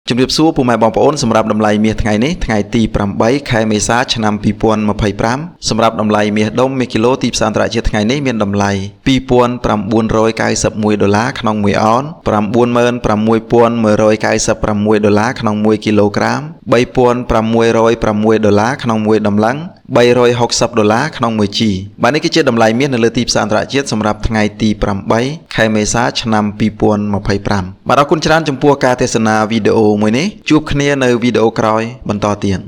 ជំរាបសួរពុកម៉ែបងប្អូនសម្រាប់តម្លៃមាសថ្ងៃនេះថ្ងៃទី8ខែមេសាឆ្នាំ2025សម្រាប់តម្លៃមាសដុំ1គីឡូទីផ្សារអន្តរជាតិថ្ងៃនេះមានតម្លៃ$2,991ក្នុង1អោន$96,196ក្នុង1គីឡូក្រាម$3,606ក្នុង1តម្លឹង$360ក្នុង1ជីបាទនេះគឺជាតម្លៃមាសនៅលើទីផ្សារអន្តរជាតិសម្រាប់ថ្ងៃទី8ខែមេសាឆ្នាំ2025បាទអរគុណច្រើនចំពោះការទស្សនាវីដេអូមួយនេះជួបគ្នានៅវីដេអូក្រោយបន្តទៀត